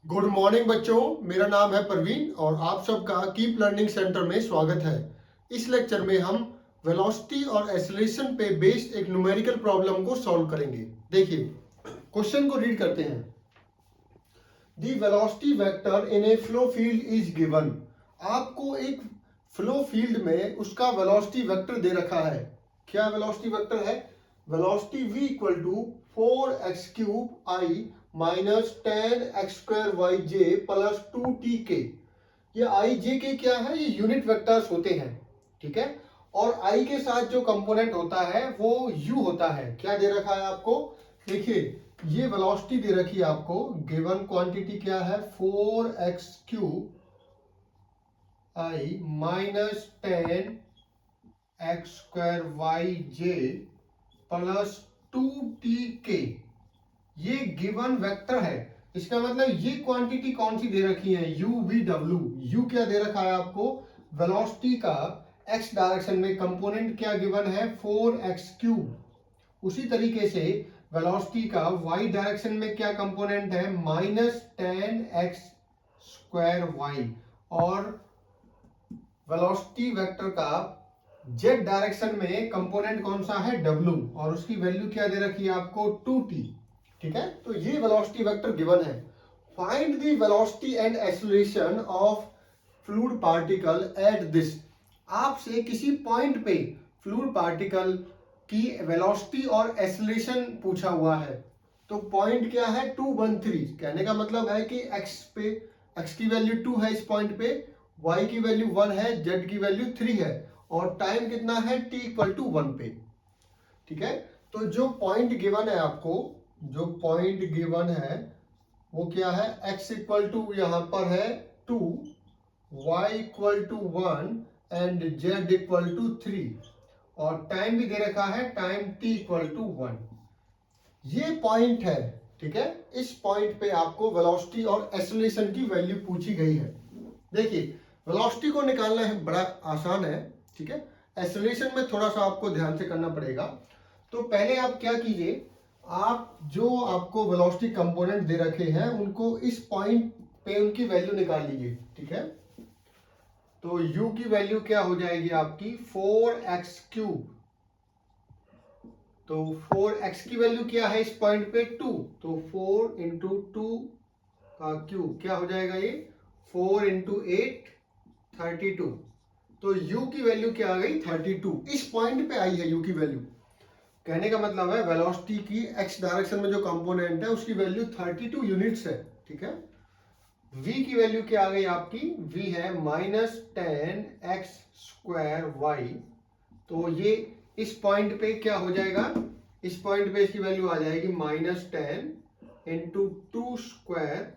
Good morning बच्चों, मेरा नाम है प्रवीण और आप सबका कीप लर्निंग सेंटर में स्वागत है। इस लेक्चर में हम वेलोसिटी और एक्सेलरेशन पे बेस्ड एक न्यूमेरिकल प्रॉब्लम को सॉल्व करेंगे। देखिए, क्वेश्चन को रीड करते हैं। The velocity vector in A flow field is given. आपको एक फ्लो फील्ड में उसका वेलोसिटी वेक्टर दे रखा है। क्या वेलोसिटी वेक्टर है? Velocity v equal to 4x cube i minus 10x square y j plus 2tk। ये आई जे के क्या है? ये यूनिट वेक्टर्स होते हैं, ठीक है। और आई के साथ जो कंपोनेंट होता है वो u होता है। क्या दे रखा है आपको? देखिए, ये वेलोसिटी दे रखी है आपको। गिवन क्वांटिटी क्या है? 4x cube i minus 10x square y j plus 2tk। ये गिवन वेक्टर है। इसका मतलब ये क्वांटिटी कौन सी दे रखी है? u v w। u क्या दे रखा है आपको? वेलोसिटी का x डायरेक्शन में कंपोनेंट क्या गिवन है? 4x cube. उसी तरीके से वेलोसिटी का y डायरेक्शन में क्या कंपोनेंट है? Minus 10x square y. और वेलोसिटी वेक्टर का z डायरेक्शन में कंपोनेंट कौन सा है? w। और उसकी वैल्यू क्या दे रखी है आपको? 2t। ठीक है, तो ये वेलोसिटी वेक्टर गिवन है। Find the velocity and acceleration of fluid particle at this. आपसे किसी पॉइंट पे फ्लूइड पार्टिकल की वेलोसिटी और एक्सेलरेशन पूछा हुआ है। तो पॉइंट क्या है? 213। कहने का मतलब है कि x की वैल्यू 2 है इस पॉइंट पे, y की वैल्यू 1 है, z की वैल्यू 3 है और टाइम कितना है? t इक्वल टू 1 पे। ठीक है, तो जो पॉइंट गिवन है आपको, जो पॉइंट गिवन है वो क्या है? x इक्वल टू यहां पर है 2, y equal to 1 and z equal to 3 और टाइम भी दे रखा है, टाइम t इक्वल टू 1। ये पॉइंट है, ठीक है। इस पॉइंट पे आपको वेलोसिटी और एक्सेलरेशन की वैल्यू पूछी गई है। देखिए, वेलोसिटी को निकालना है बड़ा आसान है, ठीक है। एक्सेलरेशन में थोड़ा सा आपको ध्यान से करना पड़ेगा। तो पहले आप क्या कीजिए, आप जो आपको वेलोसिटी कंपोनेंट दे रखे हैं उनको इस पॉइंट पे उनकी वैल्यू निकाल लीजिए, ठीक है। तो u की वैल्यू क्या हो जाएगी आपकी? 4x cube. तो 4x की वैल्यू क्या है इस पॉइंट पे? 2। तो 4 इंटू 2 का क्यूब क्या हो जाएगा? ये 4 इंटू 8 32। तो u की वैल्यू क्या आ गई? 32। इस पॉइंट पे आई है u की वैल्यू। कहने का मतलब है वेलोसिटी की x डायरेक्शन में जो कंपोनेंट है उसकी वैल्यू 32 यूनिट्स है, ठीक है। v की वैल्यू क्या आ गई आपकी? v है माइनस 10x स्क्वायर वाई। तो ये इस पॉइंट पे क्या हो जाएगा? इस पॉइंट पे इसकी वैल्यू आ जाएगी minus 10 into 2 square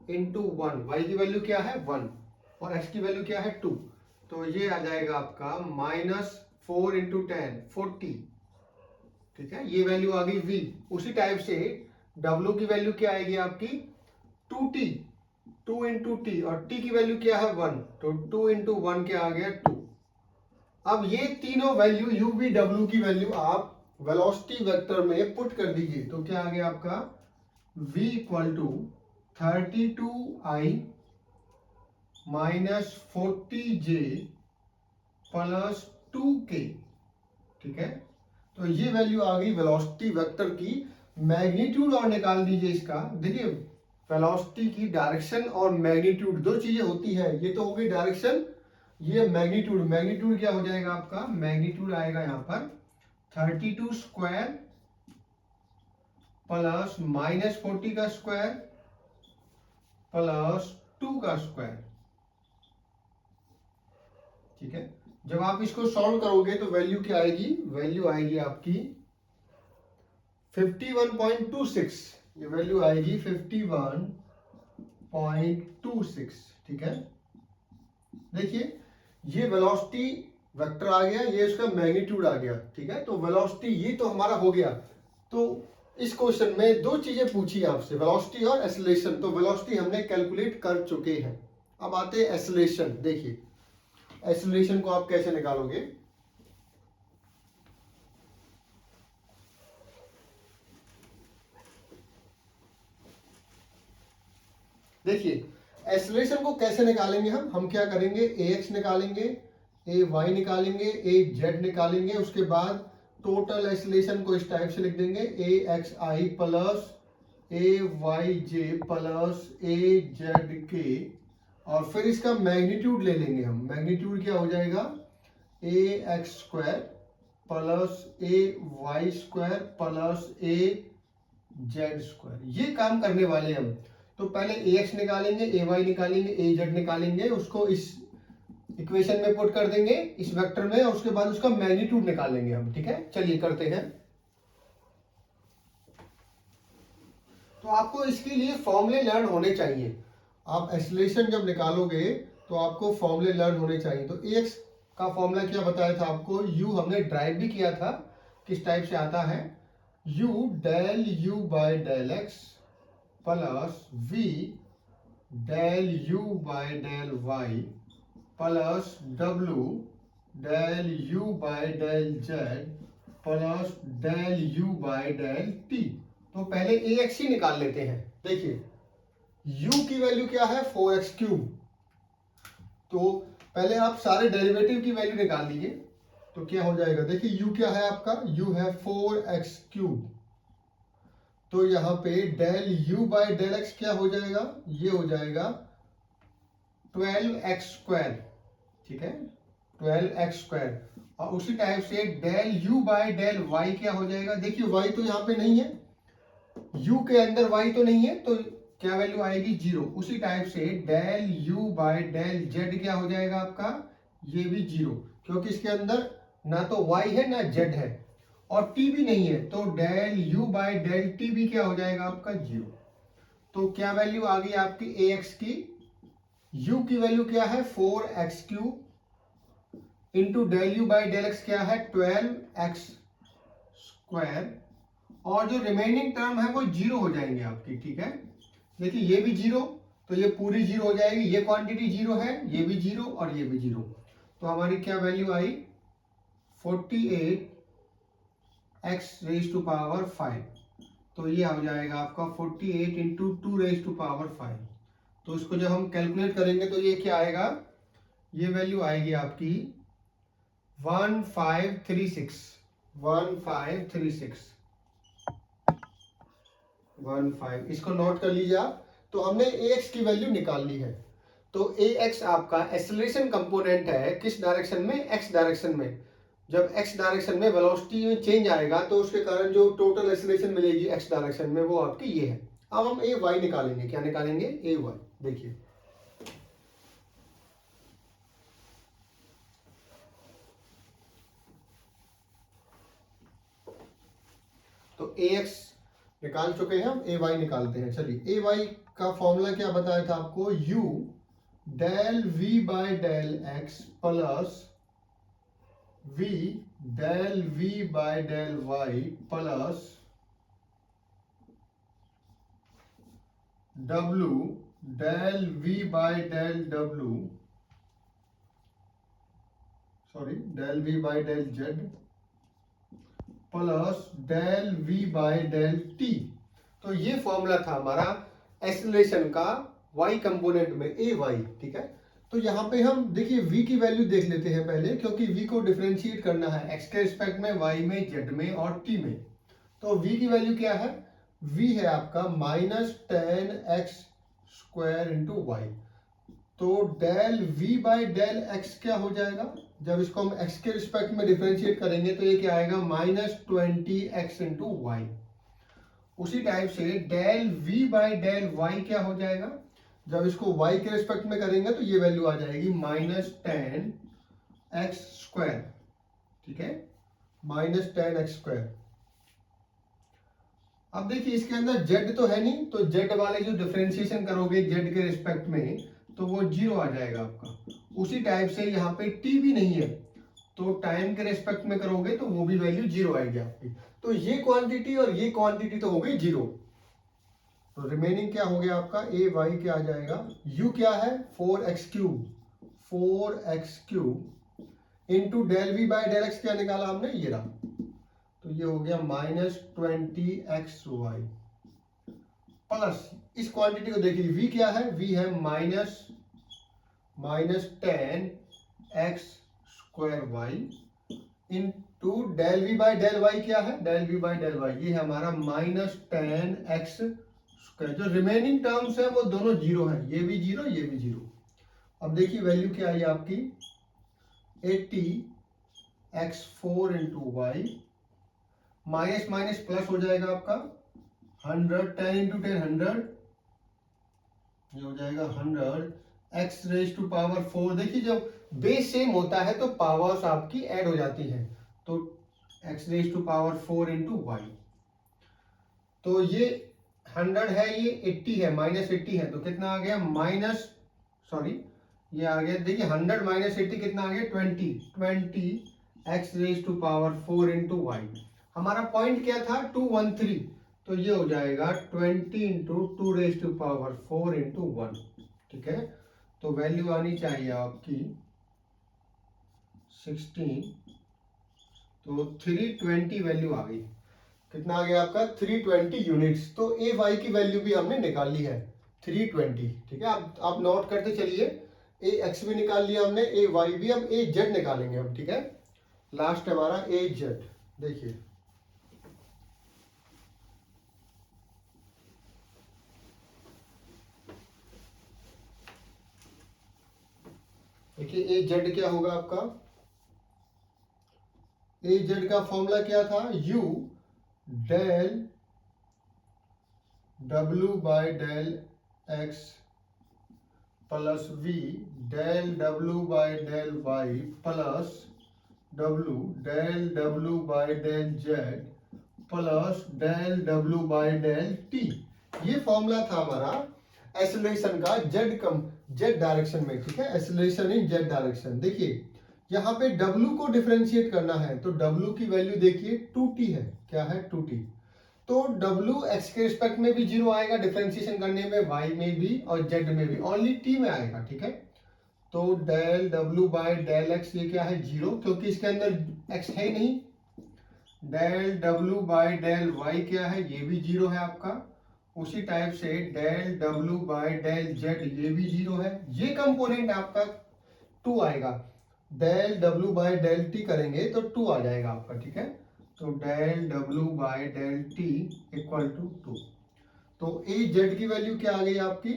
into 1। Y की वैल्यू क्या है? 1 और x की वैल्यू क्या है? 2। तो ये आ जाएगा आपका माइनस 4 इंटू 10 40। ठीक है, ये वैल्यू आ गई v। उसी टाइप से w की वैल्यू क्या आएगी आपकी? 2t। 2 इंटू टी और t की वैल्यू क्या है? 1। तो 2 इंटू 1 क्या आ गया? 2। अब ये तीनों वैल्यू u v w की वैल्यू आप वेलोसिटी वेक्टर में पुट कर दीजिए। तो क्या आ गया आपका? v equal to 32i minus 40j plus 2k। ठीक है, तो ये वैल्यू आ गई वेलोसिटी वेक्टर की। मैग्नीट्यूड और निकाल दीजिए इसका। देखिए, वेलोसिटी की डायरेक्शन और मैग्नीट्यूड दो चीजें होती है। ये तो हो गई डायरेक्शन, ये मैग्नीट्यूड। मैग्नीट्यूड क्या हो जाएगा आपका? मैग्नीट्यूड आएगा यहां पर 32 स्क्वायर प्लस माइनस 40 का स्क्वायर प्लस 2 का स्क्वायर। ठीक है, जब आप इसको सॉल्व करोगे तो वैल्यू क्या आएगी? वैल्यू आएगी आपकी 51.26। ये वैल्यू आएगी 51.26। ठीक है, देखिए ये वेलोसिटी वेक्टर आ गया, ये इसका मैग्नीट्यूड आ गया। ठीक है, तो वेलोसिटी ये तो हमारा हो गया। तो इस क्वेश्चन में दो चीजें पूछी आपसे, वेलोसिटी और एक्सेलरेशन। तो वेलोसिटी हमने कैलकुलेट कर चुके हैं। अब आते हैं एक्सेलरेशन। देखिए, एक्सेलरेशन को आप कैसे निकालोगे? देखिए एक्सेलरेशन को कैसे निकालेंगे हम क्या करेंगे, ax निकालेंगे, ay निकालेंगे, az निकालेंगे, उसके बाद टोटल एक्सेलरेशन को इस टाइप से लिख देंगे axi plus ayj plus azk, और फिर इसका मैग्नीट्यूड ले लेंगे हम। मैग्नीट्यूड क्या हो जाएगा, ax square plus ay square plus az square. ये काम करने वाले हम। तो पहले ax निकालेंगे, ay निकालेंगे, az निकालेंगे, उसको इस इक्वेशन में पुट कर देंगे इस वेक्टर में, और उसके बाद उसका मैग्नीट्यूड निकालेंगे हम। ठीक है, चलिए करते हैं। तो आपको इसके लिए फॉर्मूले लर्न होने चाहिए। आप एक्सेलरेशन जब निकालोगे तो आपको फॉर्मूले लर्न होने चाहिए। तो ax का फॉर्मूला क्या बताया था आपको, u हमने ड्राइव भी किया था, किस टाइप से आता है, u del u by del x plus v del u by del y plus w del u by del z plus del u by del t। तो पहले ax ही निकाल लेते हैं। देखिए u की वैल्यू क्या है, 4x क्यूब। तो पहले आप सारे डेरिवेटिव की वैल्यू निकाल लीजिए। तो क्या हो जाएगा, देखिए u क्या है आपका, u है 4x क्यूब। तो यहाँ पे del u by del x क्या हो जाएगा, ये हो जाएगा 12x स्क्वायर। ठीक है, 12x स्क्वायर। और उसी टाइप से del u by del y क्या हो जाएगा, देखिए y तो यहाँ पे नहीं है, u के अंदर y तो नहीं है, तो क्या वैल्यू आएगी, 0। उसी टाइप से del u by del z क्या हो जाएगा आपका, ये भी 0, क्योंकि इसके अंदर ना तो y है ना z है, और t भी नहीं है, तो del u by del t भी क्या हो जाएगा आपका, 0। तो क्या वैल्यू आ गई आपकी ax की, u की वैल्यू क्या है 4x cube into del u by del x क्या है 12x स्क्वायर, और जो रिमेनिंग टर्म है वो 0 हो जाएंगे आपकी। ठीक है, देखिए ये भी 0, तो ये पूरी 0 हो जाएगी, ये क्वांटिटी 0 है, ये भी 0 और ये भी 0। तो हमारी क्या वैल्यू आई, 48x रेज टू पावर 5। तो ये हो जाएगा आपका 48 इंटू 2 रेज टू पावर 5। तो इसको जब हम कैलकुलेट करेंगे तो ये क्या आएगा, ये वैल्यू आएगी आपकी 1536। 15, इसको नोट कर लीजिए आप। तो हमने ax की वैल्यू निकाल ली है। तो ax आपका एक्सेलरेशन कंपोनेंट है, किस डायरेक्शन में, x डायरेक्शन में। जब x डायरेक्शन में वेलोसिटी में चेंज आएगा तो उसके कारण जो टोटल एक्सेलरेशन मिलेगी x डायरेक्शन में वो आपकी ये है। अब हम ay निकालेंगे, क्या निकालेंगे, ay। देखिए तो ax निकाल चुके हैं, हम ay निकालते हैं। चलिए ay का फॉर्मूला क्या बताया था आपको, u del v by del x plus v del v by del y plus w del v by del w, sorry del v by del z plus del v by del t। तो ये formula था हमारा acceleration का y component में ay। ठीक है, तो यहाँ पे हम देखिए v की वैल्यू देख लेते हैं पहले, क्योंकि v को डिफरेंशिएट करना है x के रिस्पेक्ट में, y में, z में और t में। तो v की वैल्यू क्या है, v है आपका -10x स्क्वायर इंटू वाई। तो del v by del x क्या हो जाएगा, जब इसको हम x के रिस्पेक्ट में डिफरेंशिएट करेंगे तो ये क्या आएगा, -20x इंटू वाई। उसी टाइप से del v by del y क्या हो जाएगा, जब इसको y के रिस्पेक्ट में करेंगे तो ये वैल्यू आ जाएगी -10x स्क्वायर। ठीक है, -10x स्क्वायर। अब देखिए इसके अंदर z तो है नहीं, तो z वाले जो डिफरेंशिएशन करोगे z के रिस्पेक्ट में तो वो 0 आ जाएगा आपका। उसी टाइप से यहाँ पे t भी नहीं है, तो टाइम के रेस्पेक्ट में करोगे तो वो भी वैल्यू 0 आएगी आपकी। तो ये क्वांटिटी और ये क्वांटिटी तो हो गई 0। तो रिमेनिंग क्या हो गया आपका, ए वाई क्या आ जाएगा, u क्या है 4x cube, 4x cube into del v by del x क्या निकाला हमने, ये रहा। तो ये हो गया -20xy प्लस इस क्वांटिटी को देखिए, v क्या है, v है minus 10x² into del v by del y क्या है, del v by del y, ये है हमारा -10x²। जो रिमेनिंग टर्म्स है वो दोनों जीरो है, ये भी जीरो ये भी जीरो। अब देखिए वैल्यू क्या आई आपकी, 80x4 into y, minus minus plus हो जाएगा आपका 100, 10 इंटू 10 100, ये हो जाएगा 100x⁴। देखिए जब बेस सेम होता है तो पावर्स आपकी ऐड हो जाती हैं, तो x⁴ इंटू वाई। तो ये 100 है, ये 80 है, -80 है, तो कितना आ गया ये आ गया, देखिए 100 - 80 कितना आ गया, 20x⁴ इंटू वाई। हमारा पॉइंट क्या था, 213, तो ये हो जाएगा 20 इंटू 2⁴ इंटू 1। ठीक है, तो वैल्यू आनी चाहिए आपकी 16, तो 320 वैल्यू आ गई। कितना आ गया आपका, 320 यूनिट्स। तो ए वाई की वैल्यू भी हमने निकाल ली है 320। ठीक है, आप नोट करते चलिए, ए एक्स भी निकाल लिया हमने, ए वाई भी, अब ए जेड निकालेंगे हम। ठीक है, लास्ट हमारा ए जेड। देखिए ए जेड क्या होगा आपका, ए जेड का फॉर्मूला क्या था, u del W by del x plus v del W by del y plus W del W by del z plus del W by del t। ये formula था हमारा एक्सेलरेशन का जेड डायरेक्शन में। ठीक है, acceleration in Z direction. देखिए यहाँ पे W को डिफरेंशिएट करना है, तो W की वैल्यू देखिए 2t है, क्या है 2t। तो W x के रिस्पेक्ट में भी जीरो आएगा डिफरेंशिएशन करने में, y में भी और z में भी, ओनली t में आएगा। ठीक है, तो del W by del x ये क्या है, जीरो, क्योंकि इसके अंदर x है ही नहीं। Del W by del y क्या है, ये भी जीरो है आपका। उसी टाइप से del W by del z ये भी जीरो है। ये कंपोनेंट आपका 2 आएगा, del W by del t करेंगे तो 2 आ जाएगा आपका। ठीक है, तो del W by del t equal to 2। तो ए जेड की वैल्यू क्या आ गई आपकी,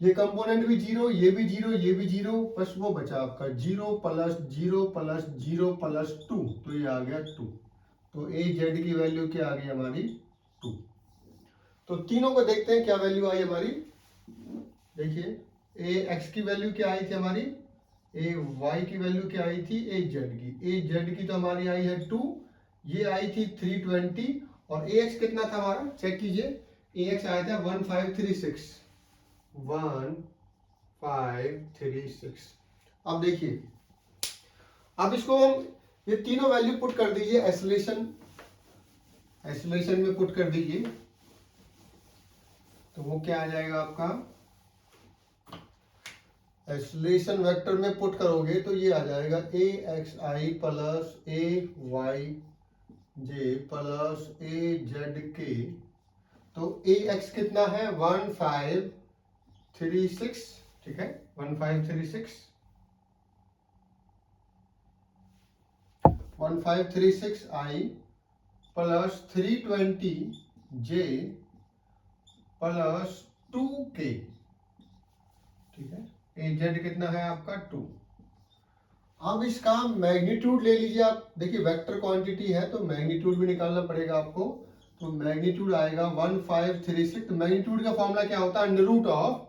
ये कंपोनेंट भी जीरो, ये भी जीरो, ये भी जीरो, बस वो बचा आपका 0 प्लस 0 प्लस 0 प्लस 2, तो ये आ गया 2। तो ए जेड की वैल्यू क्या आ गई हमारी 2। तो तीनों को देखते हैं क्या वैल्यू आई हमारी। देखिए ए एक्स की वैल्यू क्या आई थी हमारी, ए वाई की वैल्यू क्या आई थी, ए जेड की, ए जेड की तो हमारी आई है 2, ये आई थी 320, और ए एक्स कितना था हमारा, चेक कीजिए, ए एक्स आया था 1536। अब देखिए, अब इसको हम ये तीनों वैल्यू पुट कर दीजिए, एक्सेलरेशन में पुट कर दीजिए, तो वो क्या आ जाएगा आपका, एक्सेलरेशन वेक्टर में पुट करोगे तो ये आ जाएगा ए एक्स आई प्लस ए वाई जे प्लस ए जेड के। तो ए एक्स कितना है 1536। ठीक है, 1536 आई प्लस 320 जे प्लस 2k। ठीक है, ए जेड कितना है आपका 2। अब इसका मैग्नीट्यूड ले लीजिए आप। देखिए वेक्टर क्वांटिटी है तो मैग्नीट्यूड भी निकालना पड़ेगा आपको। तो मैग्नीट्यूड आएगा 1536। मैग्नीट्यूड का फॉर्मूला क्या होता है, under root of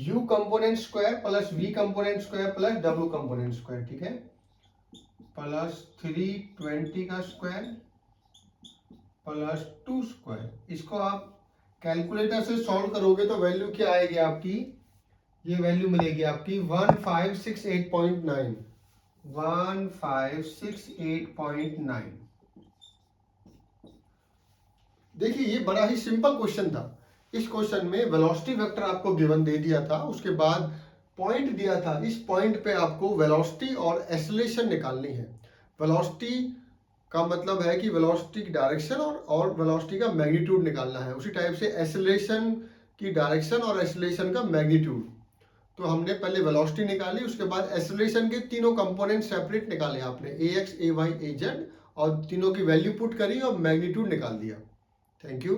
u component square plus v component square plus w component square. ठीक है, प्लस 320 का स्क्वायर प्लस 2 स्क्वायर। इसको आप कैलकुलेटर से सॉल्व करोगे तो वैल्यू क्या आएगी आपकी, ये वैल्यू मिलेगी आपकी 1568.9। 1568.9। देखिए ये बड़ा ही सिंपल क्वेश्चन था। इस क्वेश्चन में वेलोसिटी वेक्टर आपको गिवन दे दिया था, उसके बाद पॉइंट दिया था, इस पॉइंट पे आपको वेलोसिटी और एक्सेलरेशन निकालनी है। वेलोसिटी का मतलब है कि वेलोसिटी की डायरेक्शन और वेलोसिटी का मैग्नीट्यूड निकालना है। उसी टाइप से एक्सेलरेशन की डायरेक्शन और एक्सेलरेशन का मैग्नीट्यूड। तो हमने पहले वेलोसिटी निकाली, उसके बाद एक्सेलरेशन के तीनों कंपोनेंट सेपरेट निकाले आपने, ए एक्स, ए वाई, ए जेड, और तीनों की वैल्यू पुट करी और मैग्नीट्यूड निकाल दिया। Thank you.